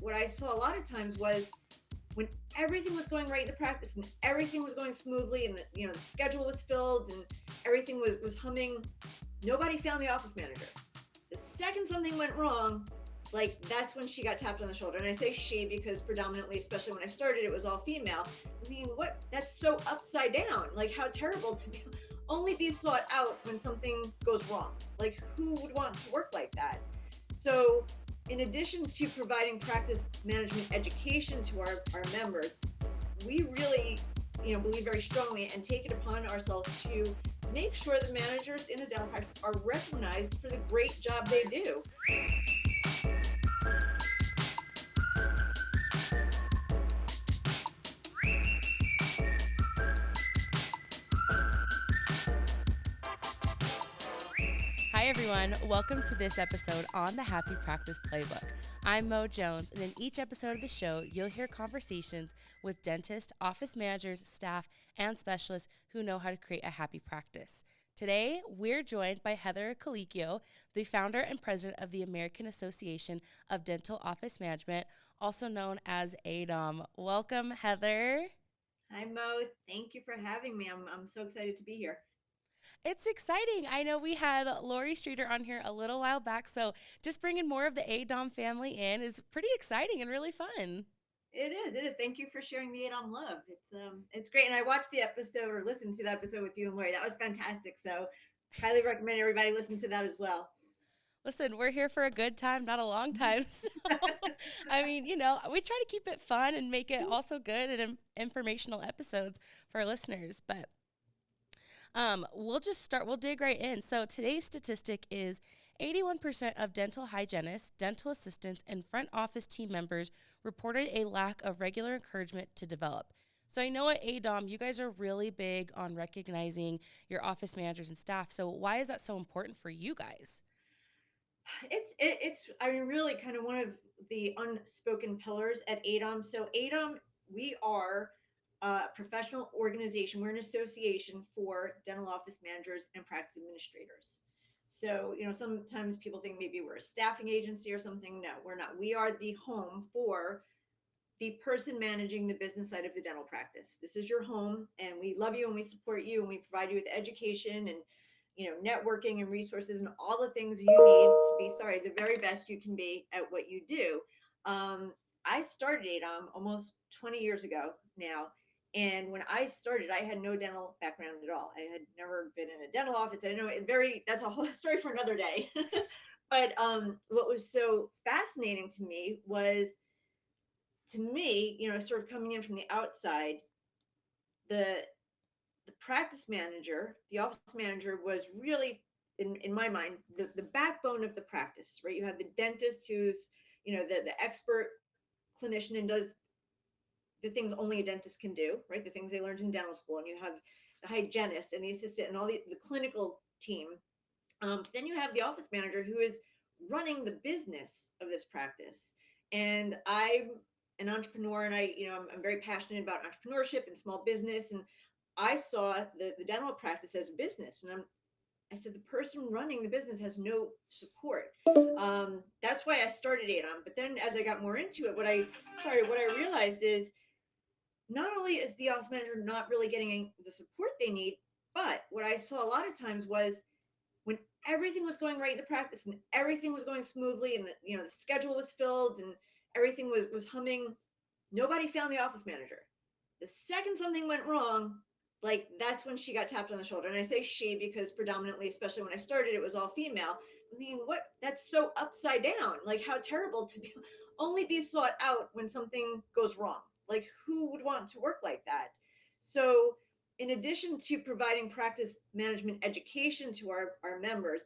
what I saw a lot of times was when everything was going right in the practice and everything was going smoothly and the schedule was filled and everything was humming, nobody found the office manager. The second something went wrong, like that's when she got tapped on the shoulder. And I say she because predominantly, especially when I started, it was all female. I mean, what? That's so upside down. Like how terrible to be, only be sought out when something goes wrong. Like who would want to work like that? So in addition to providing practice management education to our members, we really believe very strongly and take it upon ourselves to make sure the managers in a dental practice are recognized for the great job they do. Hi, everyone. Welcome to this episode on the Happy Practice Playbook. I'm Mo Jones, and in each episode of the show, you'll hear conversations with dentists, office managers, staff, and specialists who know how to create a happy practice. Today, we're joined by Heather Colicchio, the founder and president of the American Association of Dental Office Management, also known as AADOM. Welcome, Heather. Hi, Mo. Thank you for having me. I'm so excited to be here. It's exciting. I know we had Lori Streeter on here a little while back, so just bringing more of the AADOM family in is pretty exciting and really fun. It is. It is. Thank you for sharing the AADOM love. It's great. And I watched the episode or listened to that episode with you and Lori. That was fantastic. So highly recommend everybody listen to that as well. Listen, we're here for a good time, not a long time. So, I mean, we try to keep it fun and make it also good and informational episodes for our listeners. But we'll dig right in. So today's statistic is 81% of dental hygienists, dental assistants, and front office team members reported a lack of regular encouragement to develop. So I know at AADOM, you guys are really big on recognizing your office managers and staff. So why is that so important for you guys? It's I mean really kind of one of the unspoken pillars at AADOM. So AADOM, we are a professional organization. We're an association for dental office managers and practice administrators. So, sometimes people think maybe we're a staffing agency or something. No, we're not. We are the home for the person managing the business side of the dental practice. This is your home, and we love you and we support you and we provide you with education and networking and resources and all the things you need to be the very best you can be at what you do. I started ADOM almost 20 years ago now. And when I started, I had no dental background at all. I had never been in a dental office. I didn't know that's a whole story for another day. But what was so fascinating to me, sort of coming in from the outside, the the practice manager, the office manager was really, in my mind, the backbone of the practice, right? You have the dentist who's, the expert clinician and does the things only a dentist can do, right? The things they learned in dental school. And you have the hygienist and the assistant and all the clinical team. But then you have the office manager who is running the business of this practice. And I'm an entrepreneur, and I'm very passionate about entrepreneurship and small business. And I saw the dental practice as a business, and I said the person running the business has no support. That's why I started ADOM. But then as I got more into it, what I realized is not only is the office manager not really getting the support they need, but what I saw a lot of times was when everything was going right in the practice and everything was going smoothly and the schedule was filled and everything was humming, nobody found the office manager. The second something went wrong, like that's when she got tapped on the shoulder. And I say she because predominantly, especially when I started, it was all female. I mean, what? That's so upside down. Like how terrible to be only be sought out when something goes wrong. Like who would want to work like that? So in addition to providing practice management education to our members,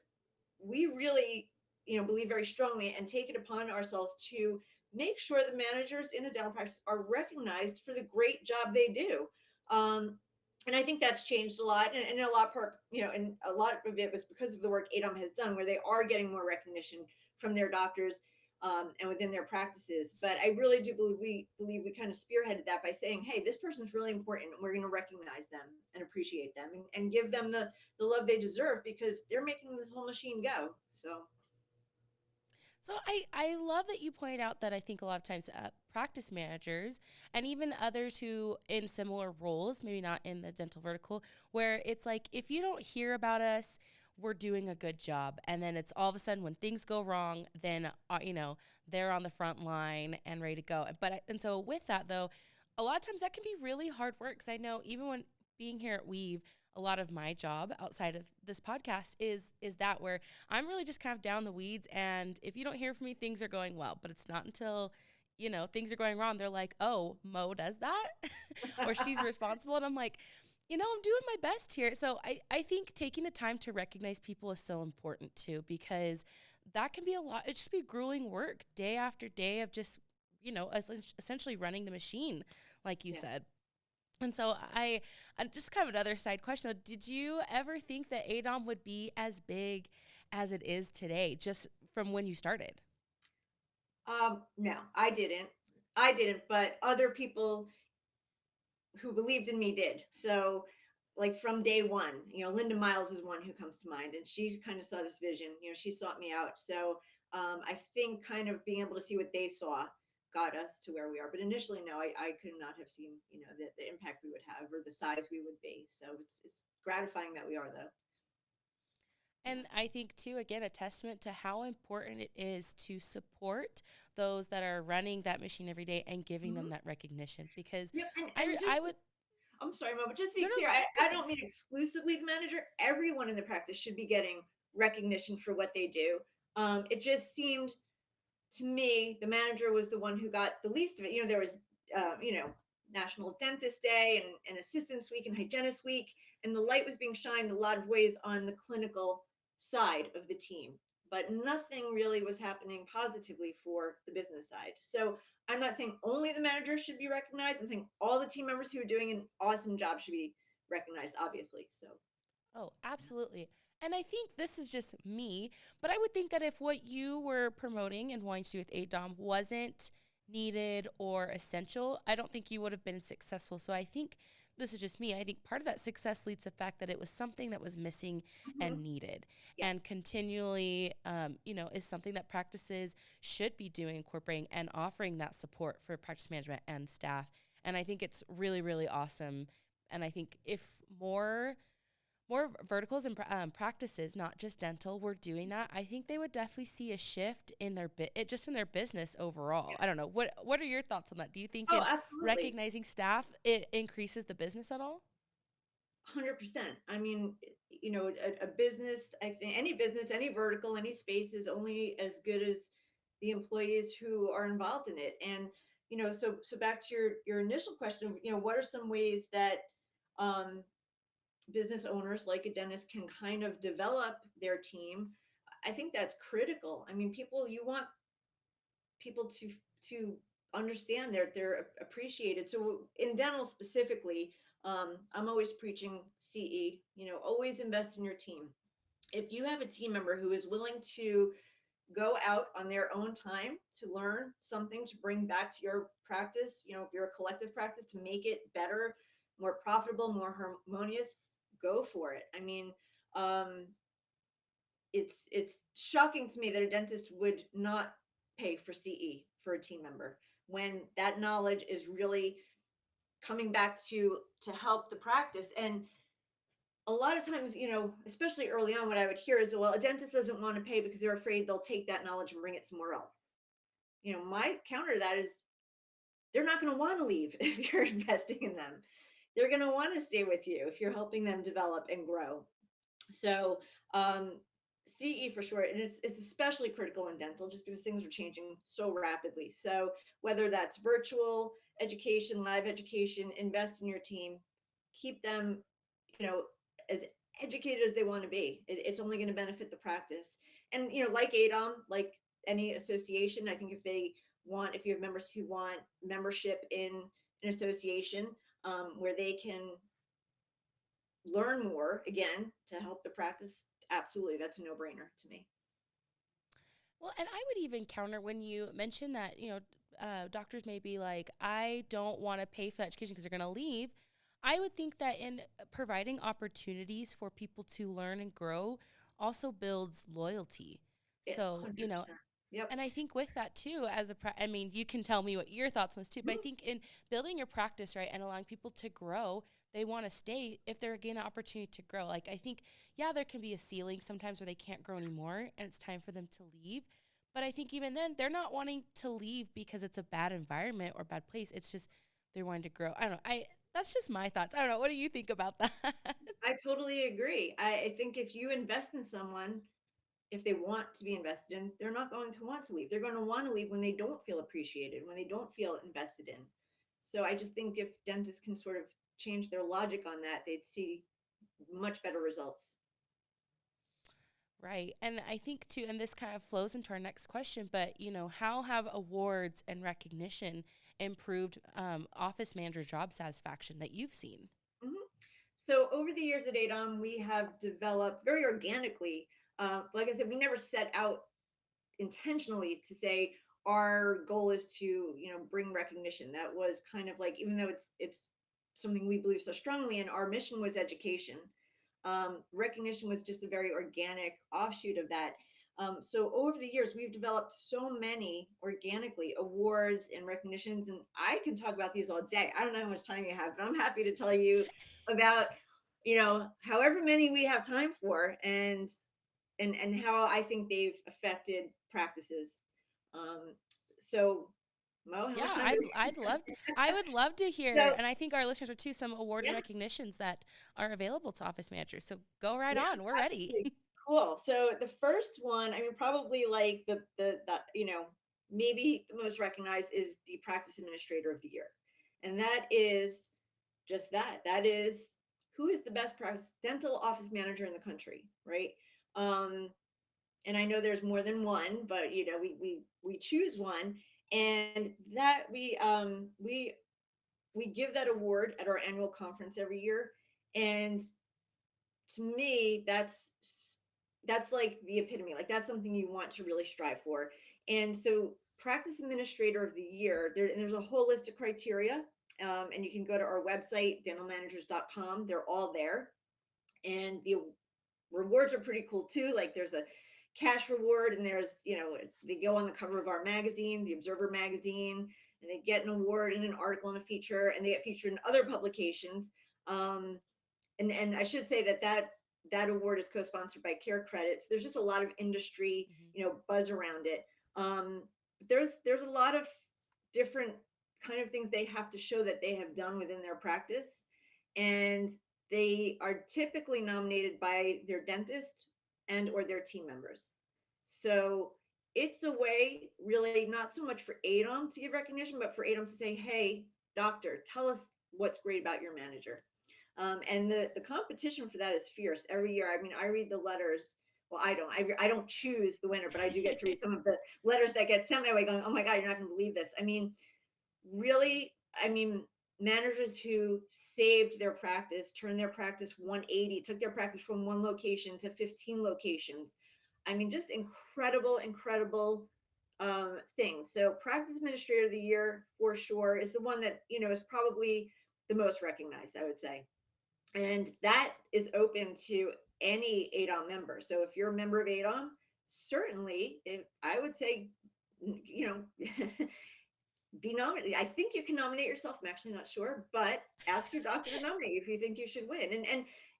we really, believe very strongly and take it upon ourselves to make sure the managers in a dental practice are recognized for the great job they do. And I think that's changed a lot, and a lot part, and a lot of it was because of the work ADOM has done, where they are getting more recognition from their doctors and within their practices. But I really do believe we kind of spearheaded that by saying, hey, this person's really important, and we're going to recognize them and appreciate them and give them the love they deserve because they're making this whole machine go. So So I love that you point out that I think a lot of times practice managers and even others who in similar roles, maybe not in the dental vertical, where it's like, if you don't hear about us, we're doing a good job. And then it's all of a sudden when things go wrong, then, they're on the front line and ready to go. And so with that though, a lot of times that can be really hard work. Cause I know even when being here at Weave, a lot of my job outside of this podcast is that where I'm really just kind of down the weeds. And if you don't hear from me, things are going well. But it's not until, things are going wrong, they're like, oh, Mo does that or she's responsible. And I'm like, I'm doing my best here. So I think taking the time to recognize people is so important too, because that can be a lot. It just be grueling work day after day of just, essentially running the machine, like you Yeah. said. And so and just kind of another side question, though, did you ever think that AADOM would be as big as it is today, just from when you started? No, I didn't. I didn't, but other people who believed in me did. So, like from day one, Linda Miles is one who comes to mind, and she kind of saw this vision. She sought me out. So, I think kind of being able to see what they saw got us to where we are. But initially, no, I could not have seen, the impact we would have or the size we would be. So it's gratifying that we are, though. Yeah. And I think, too, again, a testament to how important it is to support those that are running that machine every day and giving them Hmm. that recognition. Because Yep. And I just would, I'm sorry, Mo, but just to no, be no, clear, go I ahead. don't mean exclusively the manager. Everyone in the practice should be getting recognition for what they do. It just seemed to me the manager was the one who got the least of it. There was, National Dentist Day and Assistants Week and Hygienist Week, and the light was being shined a lot of ways on the clinical side of the team, but nothing really was happening positively for the business side. So I'm not saying only the manager should be recognized. I'm saying all the team members who are doing an awesome job should be recognized, obviously. So Oh, absolutely. And I think this is just me, but I would think that if what you were promoting and wanting to do with ADOM wasn't needed or essential, I don't think you would have been successful. So I think this is just me. I think part of that success leads to the fact that it was something that was missing mhm, and needed, yeah. and continually, is something that practices should be doing, incorporating and offering that support for practice management and staff. And I think it's really, really awesome. And I think if more verticals and practices, not just dental, were doing that, I think they would definitely see a shift in their just in their business overall. I don't know. What are your thoughts on that? Do you think Oh, in absolutely. recognizing staff, it increases the business at all? 100%. I mean, a business, I think any business, any vertical, any space is only as good as the employees who are involved in it. And, so back to your initial question, what are some ways that um, business owners like a dentist can kind of develop their team? I think that's critical. I mean, you want people to understand they're appreciated. So in dental specifically, I'm always preaching CE. Always invest in your team. If you have a team member who is willing to go out on their own time to learn something to bring back to your practice, if you're a collective practice, to make it better, more profitable, more harmonious, go for it. I mean, um, it's shocking to me that a dentist would not pay for CE for a team member when that knowledge is really coming back to help the practice. And a lot of times, especially early on, what I would hear is, well, a dentist doesn't want to pay because they're afraid they'll take that knowledge and bring it somewhere else. My counter to that is they're not going to want to leave if you're investing in them. They're going to want to stay with you if you're helping them develop and grow. So CE for sure, and it's especially critical in dental just because things are changing so rapidly. So whether that's virtual education, live education, invest in your team, keep them, you know, as educated as they want to be. It's only going to benefit the practice. And like ADOM, like any association, I think if you have members who want membership in an association where they can learn more again to help the practice, absolutely, that's a no-brainer to me. Well, and I would even counter when you mention that, doctors may be like, I don't want to pay for that education because they're going to leave. I would think that in providing opportunities for people to learn and grow also builds loyalty. Yeah, So, 100%. Yep. And I think with that too, I mean, you can tell me what your thoughts on this too, but I Mhm. think in building your practice, right, and allowing people to grow, they want to stay if they're getting the opportunity to grow. Like, I think, yeah, there can be a ceiling sometimes where they can't grow anymore and it's time for them to leave. But I think even then, they're not wanting to leave because it's a bad environment or bad place. It's just they're wanting to grow. I don't know. That's just my thoughts. I don't know. What do you think about that? I totally agree. I think if you invest in someone, if they want to be invested in, they're not going to want to leave. They're going to want to leave when they don't feel appreciated, when they don't feel invested in. So I just think if dentists can sort of change their logic on that, they'd see much better results. Right. And I think too, and this kind of flows into our next question, but how have awards and recognition improved office manager job satisfaction that you've seen? Mhm. So over the years at AADOM, we have developed very organically. Like I said, we never set out intentionally to say our goal is to bring recognition. That was kind of like, even though it's something we believe so strongly in, our mission was education. Recognition was just a very organic offshoot of that. So over the years we've developed so many organically awards and recognitions, and I can talk about these all day. I don't know how much time you have, but I'm happy to tell you about however many we have time for, and how I think they've affected practices. Um, so, Mo, how much Yeah, time do I'd we? love to, I would love to hear, So, and I think our listeners are too, some award and yeah, recognitions that are available to office managers. So go right yeah, on. We're ready. absolutely. Cool. So the first one, I mean, probably like the maybe the most recognized is the Practice Administrator of the Year, and that is just that. That is who is the best practice dental office manager in the country, right? Um, and I know there's more than one, but we choose one, and that we give that award at our annual conference every year. And to me, that's like the epitome. Like that's something you want to really strive for. And so, practice administrator of the year, and there's a whole list of criteria. And you can go to our website, dentalmanagers.com. They're all there. And the rewards are pretty cool too. Like there's a cash reward, and they go on the cover of our magazine, the Observer magazine, and they get an award and an article and a feature, and they get featured in other publications. Um, and I should say that award is co-sponsored by Care Credits. There's just a lot of industry, Mhm. buzz around it. There's a lot of different kind of things they have to show that they have done within their practice, and they are typically nominated by their dentist and or their team members. So it's a way, really, not so much for ADOM to give recognition, but for ADOM to say, hey, doctor, tell us what's great about your manager. And the competition for that is fierce every year. I mean, I read the letters. Well, I don't choose the winner, but I do get to read some of the letters that get sent my way going, oh my God, you're not going to believe this. I mean, really, I mean, managers who saved their practice, turned their practice 180, took their practice from one location to 15 locations. I mean, just incredible, incredible things. So, practice administrator of the year for sure is the one that is probably the most recognized, I would say, and that is open to any ADOM member. So if you're a member of ADOM, certainly, if I would say, be nominated. I think you can nominate yourself. I'm actually not sure, but ask your doctor to nominate you if you think you should win.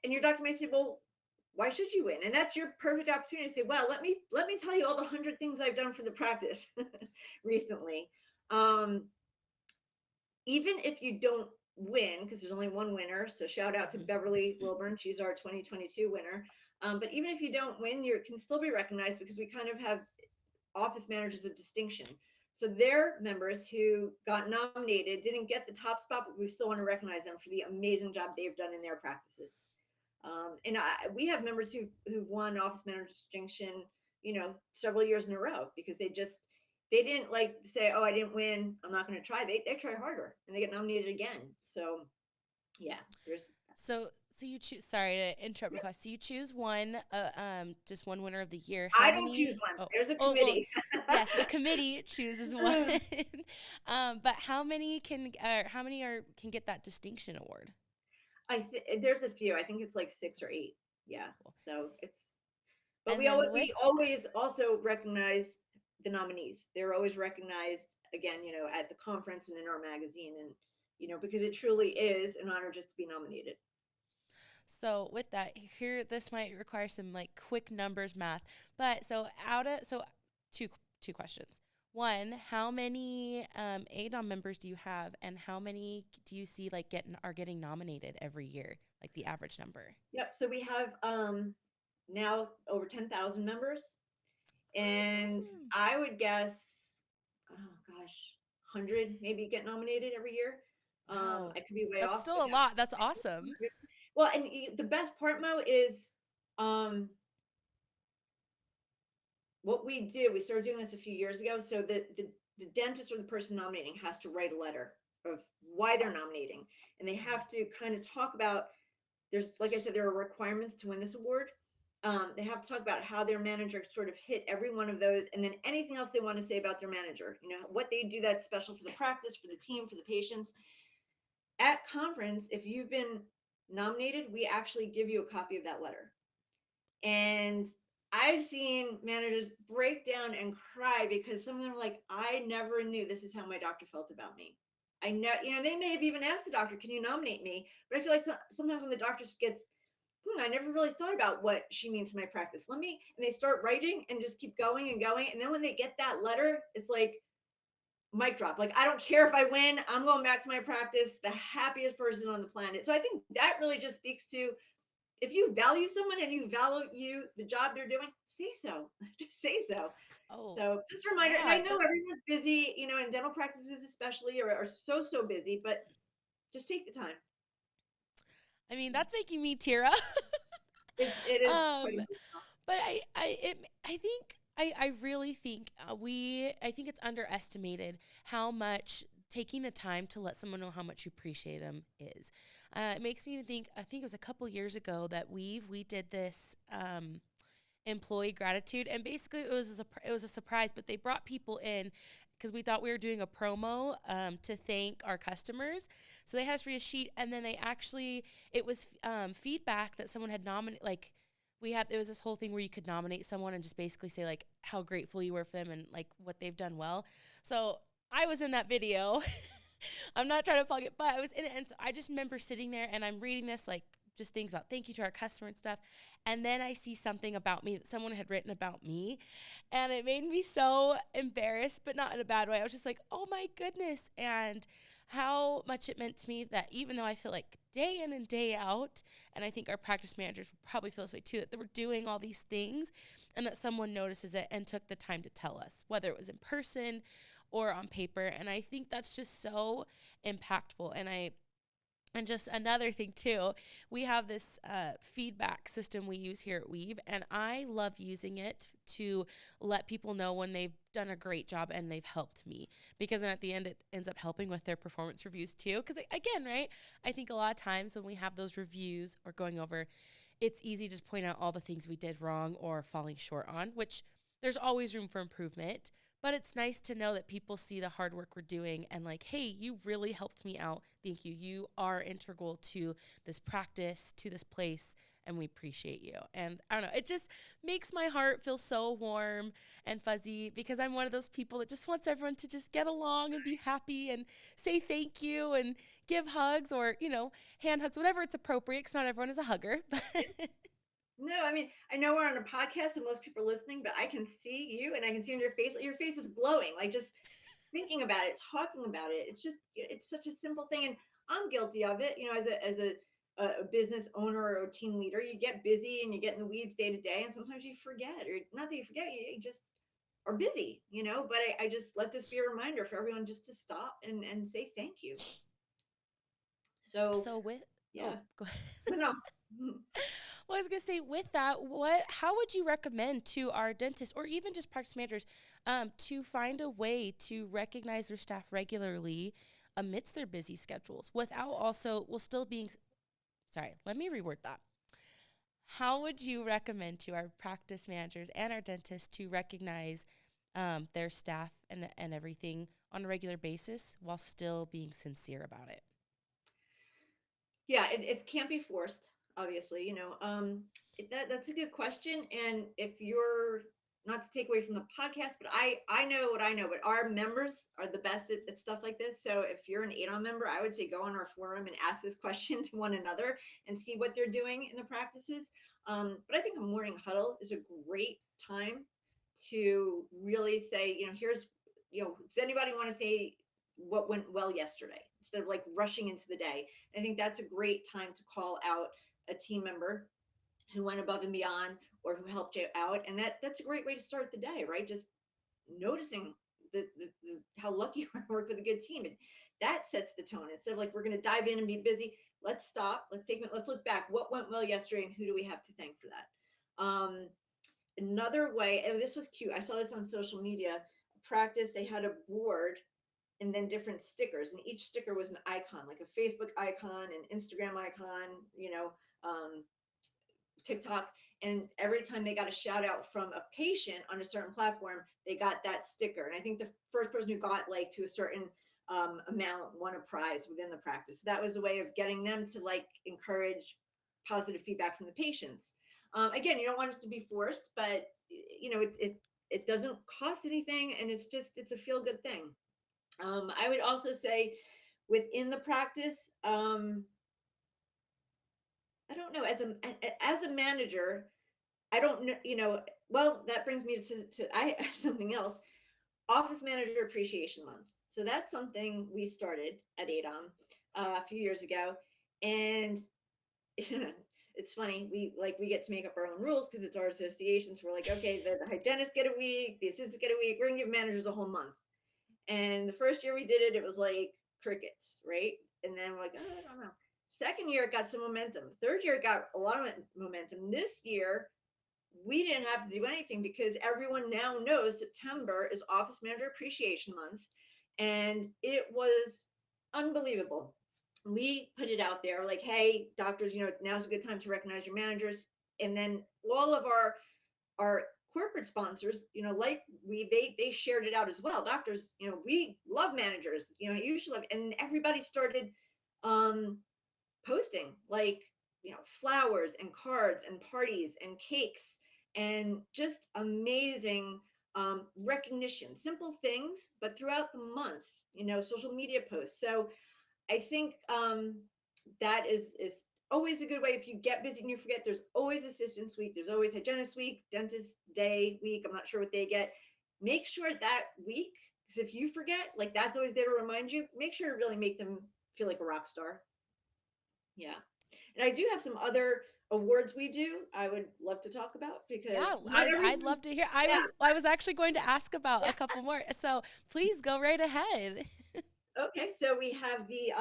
And your doctor may say, well, why should you win? And that's your perfect opportunity to say, well, let me tell you all the 100 things I've done for the practice recently. Um, Even if you don't win, because there's only one winner, so shout out to Mhm. Beverly Wilburn, she's our 2022 winner. But even if you don't win, you can still be recognized because we kind of have office managers of distinction. So their members who got nominated didn't get the top spot, but we still want to recognize them for the amazing job they've done in their practices. We have members who've won office manager distinction, several years in a row because they didn't like say, oh, I didn't win, I'm not going to try. They try harder and they get nominated again. So yeah, there's So you choose. Sorry to interrupt, Class. So you choose one, just one winner of the year. How I don't choose many? one. Oh, There's a well, committee. yes, the committee chooses one. But how many can get that distinction award? There's a few. I think it's like 6 or 8. Yeah. Cool. So it's but And we then always with we always also recognize the nominees. They're always recognized again, at the conference and in our magazine, and because it truly Awesome. is an honor just to be nominated. So with that, here this might require some like quick numbers math. But so out of so two questions. One, how many AADOM members do you have, and how many do you see like getting nominated every year, like the average number? Yep. So we have now over 10,000 members, Oh, that's and awesome. I would guess, oh gosh, 100 maybe get nominated every year. Wow. I could be way That's off, still but a lot. That's awesome. well, and the best part, Mo, is what we do. We started doing this a few years ago. So the dentist or the person nominating has to write a letter of why they're nominating, and they have to kind of talk about. There's, like I said, there are requirements to win this award. They have to talk about how their manager sort of hit every one of those, and then anything else they want to say about their manager. What they do that's special for the practice, for the team, for the patients. At conference, if you've been nominated, we actually give you a copy of that letter. And I've seen managers break down and cry because some of them are like, I never knew this is how my doctor felt about me. I know, they may have even asked the doctor, can you nominate me? But I feel like sometimes when the doctor gets, I never really thought about what she means to my practice. And they start writing and just keep going and going. And then when they get that letter, it's like, mic drop. Like, I don't care if I win, I'm going back to my practice, the happiest person on the planet. So I think that really just speaks to, if you value someone and you value the job they're doing, say so. Just say so. Oh, So just a reminder, and I yeah. know everyone's busy, and dental practices especially are so busy, but just take the time. I mean, that's making me tear up. It is quite um, emotional. but I really think I think it's underestimated how much taking the time to let someone know how much you appreciate them is. It makes me even think. I think it was a couple years ago that we did this employee gratitude, and basically it was a surprise, but they brought people in because we thought we were doing a promo to thank our customers. So they had us read a sheet, and then they actually it was feedback that someone had nominated. Like there was this whole thing where you could nominate someone and just basically say like how grateful you were for them and like what they've done well. So I was in that video. I'm not trying to plug it, but I was in it, and so I just remember sitting there and I'm reading this like just things about thank you to our customer and stuff. And then I see something about me that someone had written about me. And it made me so embarrassed, but not in a bad way. I was just like, oh my goodness. And how much it meant to me that even though I feel like day in and day out, and I think our practice managers will probably feel this way too, that they were doing all these things and that someone notices it and took the time to tell us, whether it was in person or on paper. And I think that's just so impactful. And just another thing too, we have this feedback system we use here at Weave, and I love using it to let people know when they've done a great job and they've helped me, because then at the end it ends up helping with their performance reviews too. Because again, right, I think a lot of times when we have those reviews or going over, it's easy to just point out all the things we did wrong or falling short on, which there's always room for improvement. But it's nice to know that people see the hard work we're doing and like, hey, you really helped me out. Thank you. You are integral to this practice, to this place, and we appreciate you. And I don't know, it just makes my heart feel so warm and fuzzy because I'm one of those people that just wants everyone to just get along and be happy and say thank you and give hugs or, hand hugs, whatever it's appropriate, because not everyone is a hugger. No, I mean, I know we're on a podcast and most people are listening, but I can see you and I can see on your face. Your face is glowing. Like, just thinking about it, talking about it. It's such a simple thing. And I'm guilty of it, as a business owner or a team leader. You get busy and you get in the weeds day to day. And sometimes you forget, or not that you forget, you just are busy, but I just let this be a reminder for everyone just to stop and say thank you. So So with yeah, oh, go ahead. no. Well, I was gonna say with that, how would you recommend to our dentists or even just practice managers to find a way to recognize their staff regularly amidst their busy schedules without also well still being sorry, let me reword that. How would you recommend to our practice managers and our dentists to recognize their staff and everything on a regular basis while still being sincere about it? Yeah, it can't be forced, obviously. That's a good question. And if you're not to take away from the podcast, but I know what I know, but our members are the best at stuff like this. So if you're an AADOM member, I would say go on our forum and ask this question to one another and see what they're doing in the practices. But I think a morning huddle is a great time to really say, here's, does anybody want to say what went well yesterday instead of like rushing into the day? I think that's a great time to call out a team member who went above and beyond or who helped you out. And that's a great way to start the day, right? Just noticing the how lucky you are to work with a good team. And that sets the tone. Instead of like, we're going to dive in and be busy, let's stop, let's look back. What went well yesterday and who do we have to thank for that? Another way, and this was cute. I saw this on social media practice. They had a board and then different stickers, and each sticker was an icon, like a Facebook icon, an Instagram icon, TikTok. And every time they got a shout out from a patient on a certain platform, they got that sticker. And I think the first person who got like to a certain amount won a prize within the practice. So that was a way of getting them to like encourage positive feedback from the patients. Again, you don't want it to be forced, but it doesn't cost anything, and it's a feel good thing. I would also say within the practice, I don't know, as a manager, I don't know, well, that brings me to I something else, Office Manager Appreciation Month. So that's something we started at AADOM a few years ago. And it's funny, we get to make up our own rules because it's our association. So we're like, okay, the hygienists get a week, the assistants get a week, we're gonna give managers a whole month. And the first year we did it, it was like crickets, right? And then we're like, oh, I don't know. Second year, it got some momentum. Third year, it got a lot of momentum. This year, we didn't have to do anything because everyone now knows September is Office Manager Appreciation Month. And it was unbelievable. We put it out there like, hey, doctors, now's a good time to recognize your managers. And then all of our corporate sponsors, like they shared it out as well. Doctors, we love managers, you should love, and everybody started posting like, flowers and cards and parties and cakes and just amazing recognition, simple things, but throughout the month, social media posts. So I think that is always a good way. If you get busy and you forget, there's always Assistants Week, there's always Hygienist Week, Dentist Day week. I'm not sure what they get. Make sure that week, because if you forget, like that's always there to remind you. Make sure to really make them feel like a rock star. Yeah, and I do have some other awards we do. I would love to talk about because yeah, I'd love to hear. I was actually going to ask about a couple more, so please go right ahead. Okay, so we have the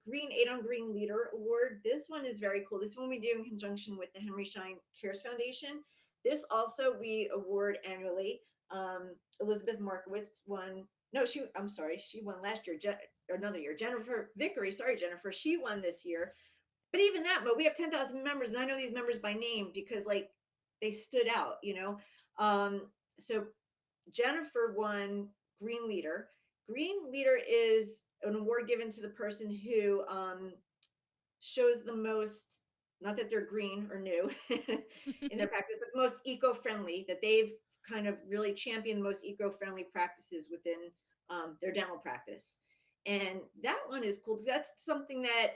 Green AADOM Green Leader Award. This one is very cool. This one we do in conjunction with the Henry Schein Cares Foundation. This also we award annually. Elizabeth Markowitz won. No, I'm sorry, she won last year. Or another year. Jennifer Vickery, sorry, Jennifer, she won this year. But even that, but we have 10,000 members, and I know these members by name because like they stood out, So Jennifer won Green Leader. Green Leader is an award given to the person who shows the most, not that they're green or new in their practice, but the most eco-friendly, that they've kind of really championed the most eco-friendly practices within their dental practice. And that one is cool because that's something that,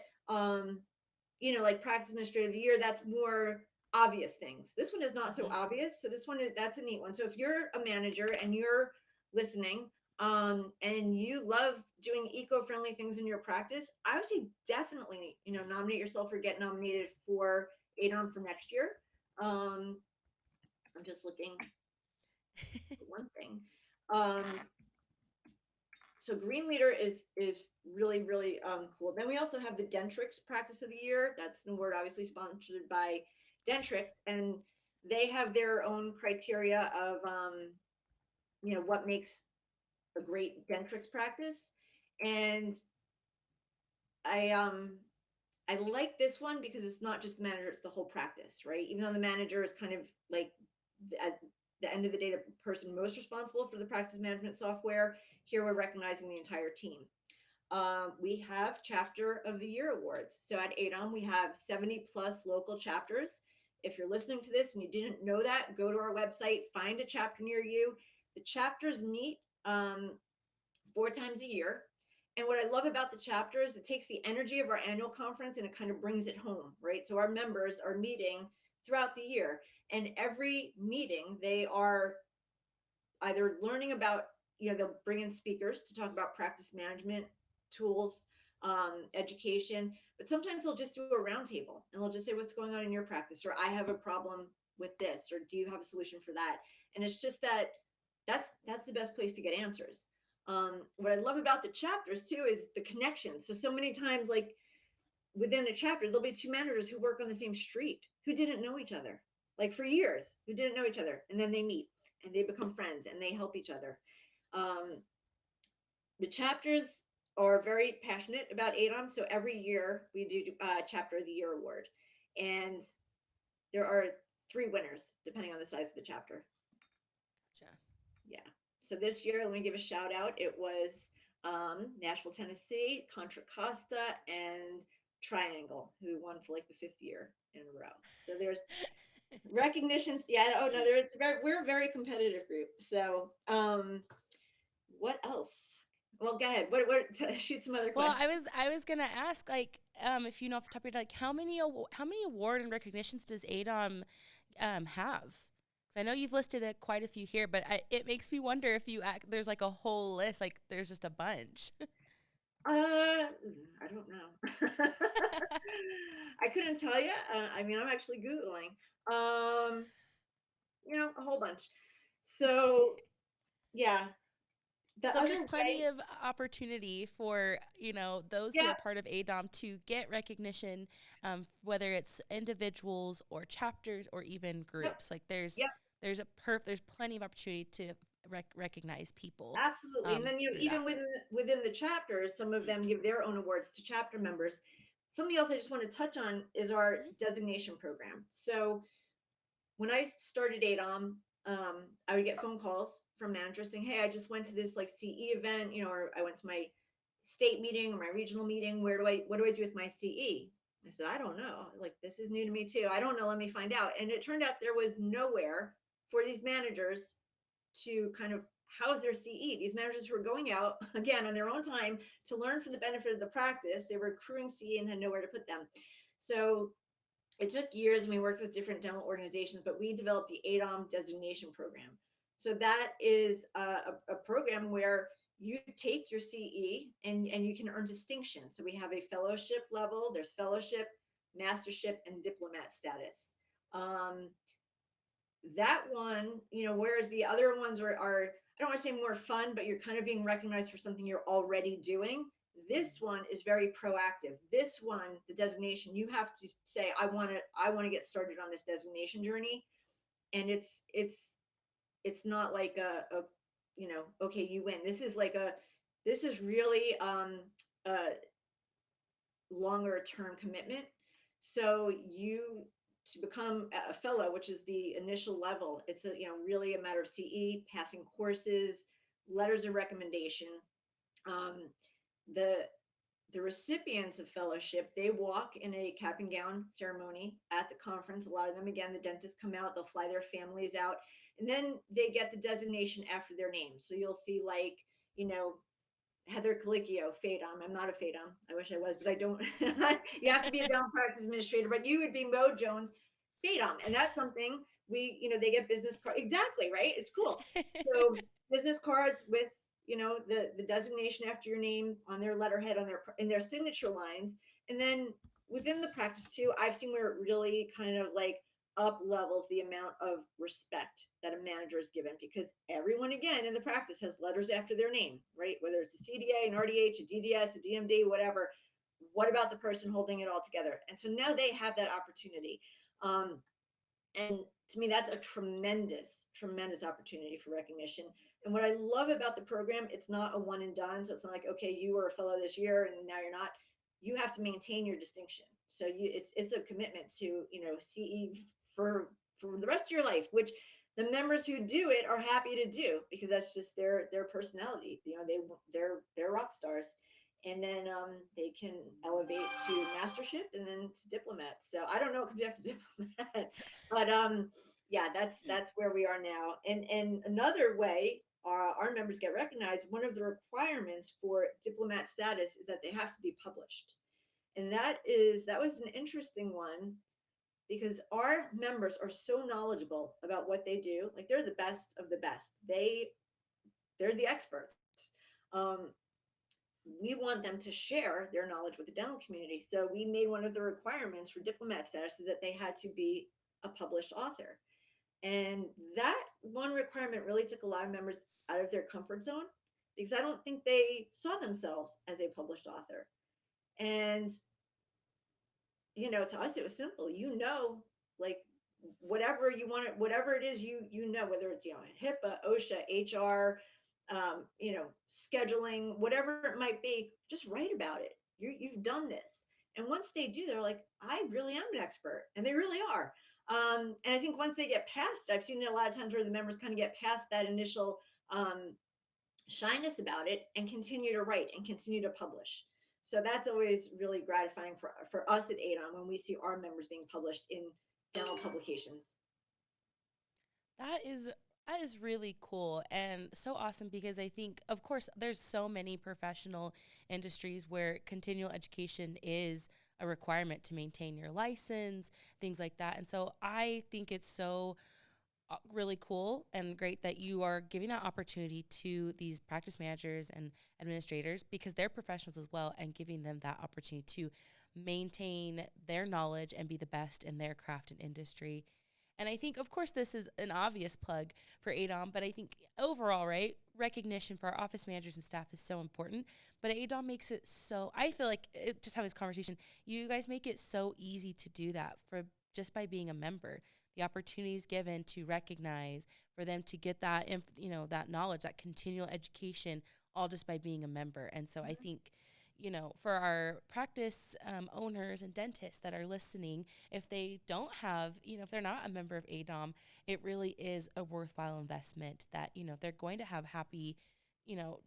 like Practice Administrator of the Year, that's more obvious things. This one is not so obvious. So this one, that's a neat one. So if you're a manager and you're listening, and you love doing eco-friendly things in your practice, I would say definitely, nominate yourself or get nominated for AADOM for next year. I'm just looking for one thing. So Green Leader is really, really cool. Then we also have the Dentrix Practice of the Year. That's an award obviously sponsored by Dentrix, and they have their own criteria of, what makes a great Dentrix practice. And I like this one because it's not just the manager, it's the whole practice, right? Even though the manager is kind of like at the end of the day, the person most responsible for the practice management software, here we're recognizing the entire team. We have Chapter of the Year awards. So at AADOM, we have 70 plus local chapters. If you're listening to this and you didn't know that, go to our website, find a chapter near you. The chapters meet 4 times a year. And what I love about the chapter is it takes the energy of our annual conference and it kind of brings it home, right? So our members are meeting throughout the year, and every meeting they are either learning about, they'll bring in speakers to talk about practice management tools, education, but sometimes they'll just do a roundtable and they'll just say, what's going on in your practice? Or I have a problem with this, or do you have a solution for that? And it's just that's the best place to get answers. What I love about the chapters too is the connection. So many times, like within a chapter, there'll be two managers who work on the same street who didn't know each other, like for years, who didn't know each other, and then they meet and they become friends and they help each other. Um, the chapters are very passionate about AADOM, so every year we do Chapter of the Year award, and there are 3 winners depending on the size of the chapter. Gotcha. Yeah. So this year, let me give a shout out. It was Nashville, Tennessee, Contra Costa, and Triangle, who won for like the 5th year in a row. So there's recognition. Yeah. Oh no, we're a very competitive group. So what else? Well, go ahead. Shoot some other Well, questions. I was gonna ask, like, if you know off the top of your head, like, how many award and recognitions does AADOM have? Because I know you've listed quite a few here, but it makes me wonder if there's like a whole list, like there's just a bunch. I don't know. I couldn't tell you. I mean, I'm actually Googling. Um, a whole bunch. So yeah, the So there's other plenty way, of opportunity for, those who yeah, are part of AADOM to get recognition, whether it's individuals or chapters or even yep, groups. Like yep, there's plenty of opportunity to recognize people absolutely. And then through that. even within the chapters, some of them give their own awards to chapter members. Something else I just want to touch on is our Mhm. designation program. So when I started ADOM, I would get phone calls from managers saying, "Hey, I just went to this like CE event, or I went to my state meeting or my regional meeting. What do I do with my CE?" I said, "I don't know. Like this is new to me too. I don't know. Let me find out." And it turned out there was nowhere for these managers to kind of house their CE. These managers who were going out again on their own time to learn for the benefit of the practice, they were accruing CE and had nowhere to put them. So it took years and we worked with different dental organizations, but we developed the AADOM designation program. So that is a program where you take your CE and you can earn distinction. So we have a fellowship level, there's fellowship, mastership, and diplomat status. Um, that one, whereas the other ones are I don't want to say more fun, but you're kind of being recognized for something you're already doing. This one is very proactive. This one, the designation, you have to say, I want to get started on this designation journey. And it's not like okay, you win. This is really a longer term commitment. So you to become a fellow, which is the initial level, it's really a matter of CE, passing courses, letters of recommendation. Um, the the recipients of fellowship, they walk in a cap and gown ceremony at the conference. A lot of them, again, the dentists come out, they'll fly their families out, and then they get the designation after their name. So you'll see like, Heather Colicchio, FADOM. I'm not a FADOM. I wish I was, but I don't. You have to be a dental practice administrator, but you would be Mo Jones, FADOM. And that's something they get business cards. Exactly, right? It's cool. So business cards with, the designation after your name on their letterhead, in their signature lines. And then within the practice too, I've seen where it really kind of like up levels the amount of respect that a manager is given, because everyone again in the practice has letters after their name, right? Whether it's a CDA, an RDH, a DDS, a DMD, whatever. What about the person holding it all together? And so now they have that opportunity. And to me, that's a tremendous, tremendous opportunity for recognition. And what I love about the program, it's not a one and done. So it's not like, okay, you were a fellow this year and now you're not. You have to maintain your distinction. So it's a commitment to, CE for the rest of your life, which the members who do it are happy to do because that's just their personality. They're rock stars. and then they can elevate to mastership and then to diplomat. So I don't know what comes after diplomat, but yeah, that's where we are now. And another way our members get recognized, one of the requirements for diplomat status is that they have to be published, and that was an interesting one because our members are so knowledgeable about what they do. Like they're the best of the best. They're the experts. Um, we want them to share their knowledge with the dental community. So we made one of the requirements for diplomat status is that they had to be a published author. And that one requirement really took a lot of members out of their comfort zone because I don't think they saw themselves as a published author. And to us it was simple. Like whatever you want it, whatever it is whether it's HIPAA, OSHA, HR, scheduling, whatever it might be, just write about it. You've done this. And once they do, they're like, I really am an expert. And they really are. And I think once they get past, I've seen it a lot of times where the members kind of get past that initial shyness about it and continue to write and continue to publish. So that's always really gratifying for us at AADOM when we see our members being published in dental publications. That is that is really cool and so awesome because I think of course there's so many professional industries where continual education is a requirement to maintain your license, things like that. And so I think it's so really cool and great that you are giving that opportunity to these practice managers and administrators because they're professionals as well and giving them that opportunity to maintain their knowledge and be the best in their craft and industry. And I think, of course, this is an obvious plug for AADOM, but I think overall, right, recognition for our office managers and staff is so important. But AADOM makes it so, I feel like just having this conversation, you guys make it so easy to do that for just by being a member. The opportunities given to recognize, for them to get that, that knowledge, that continual education, all just by being a member. And so I think for our practice owners and dentists that are listening, if they don't have, if they're not a member of AADOM, it really is a worthwhile investment that, they're going to have happy,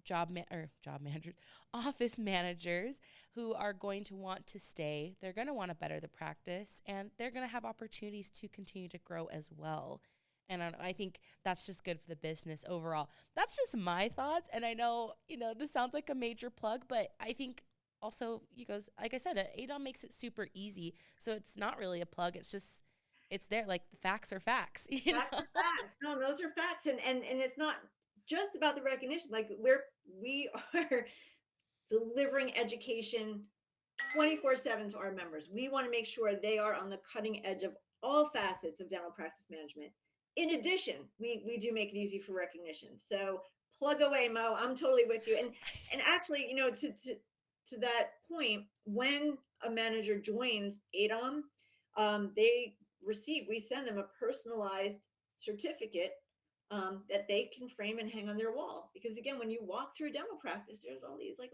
job managers, office managers who are going to want to stay. They're going to want to better the practice and they're going to have opportunities to continue to grow as well. And I think that's just good for the business overall. That's just my thoughts. And I know, this sounds like a major plug, but I think also, you guys, like I said, AADOM makes it super easy. So it's not really a plug. It's just, it's there. Like the facts are facts. Facts are facts. No, those are facts. And it's not just about the recognition. Like we are delivering education 24/7 to our members. We want to make sure they are on the cutting edge of all facets of dental practice management. In addition, we do make it easy for recognition. So plug away, Mo. I'm totally with you. And actually, to that point, when a manager joins AADOM, we send them a personalized certificate that they can frame and hang on their wall. Because again, when you walk through dental practice, there's all these like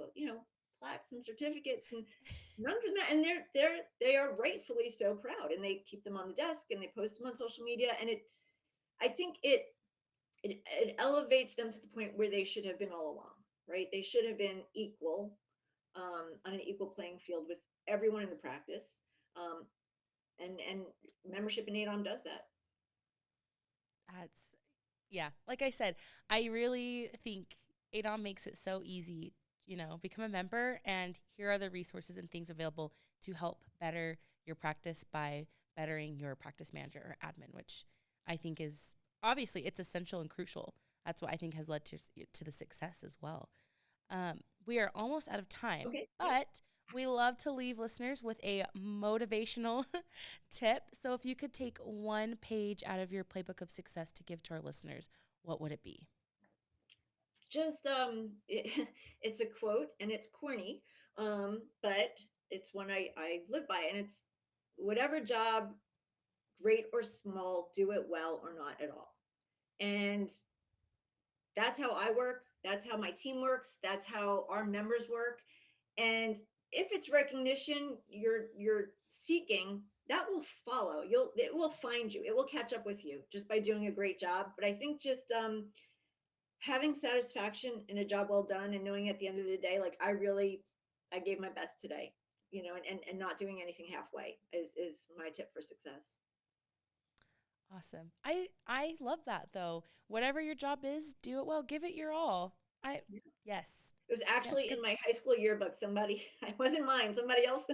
plaques and certificates, and none from that, and they are rightfully so proud, and they keep them on the desk and they post them on social media, and I think it elevates them to the point where they should have been all along, right? They should have been equal, on an equal playing field with everyone in the practice, um, and membership in AADOM does that. That's, yeah, like I said, I really think AADOM makes it so easy, become a member and here are the resources and things available to help better your practice by bettering your practice manager or admin, which I think is obviously it's essential and crucial. That's what I think has led to the success as well. We are almost out of time, Okay. but we love to leave listeners with a motivational tip. So if you could take one page out of your playbook of success to give to our listeners, what would it be? Just it's a quote and it's corny, but it's one I live by, and it's whatever job, great or small, do it well or not at all. And that's how I work. That's how my team works. That's how our members work. And if it's recognition you're seeking, that will follow. It will find you. It will catch up with you just by doing a great job. But I think just having satisfaction in a job well done and knowing at the end of the day, like I really I gave my best today, and not doing anything halfway is my tip for success. Awesome. I love that though. Whatever your job is, do it well. Give it your all. I Yeah. yes. It was Yes, actually in because my high school yearbook. It wasn't mine. Somebody else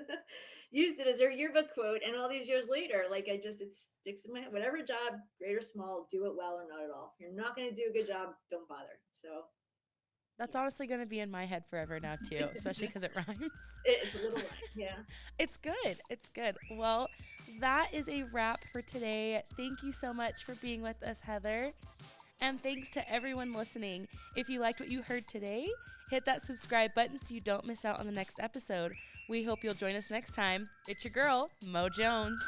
used it as their yearbook quote. And all these years later, it sticks in my head. Whatever job, great or small, do it well or not at all. If you're not going to do a good job, don't bother. So that's honestly going to be in my head forever now too, especially because it rhymes. it's a little line. Yeah. It's good. It's good. Well, that is a wrap for today. Thank you so much for being with us, Heather. And thanks to everyone listening. If you liked what you heard today, hit that subscribe button so you don't miss out on the next episode. We hope you'll join us next time. It's your girl, Mo Jones.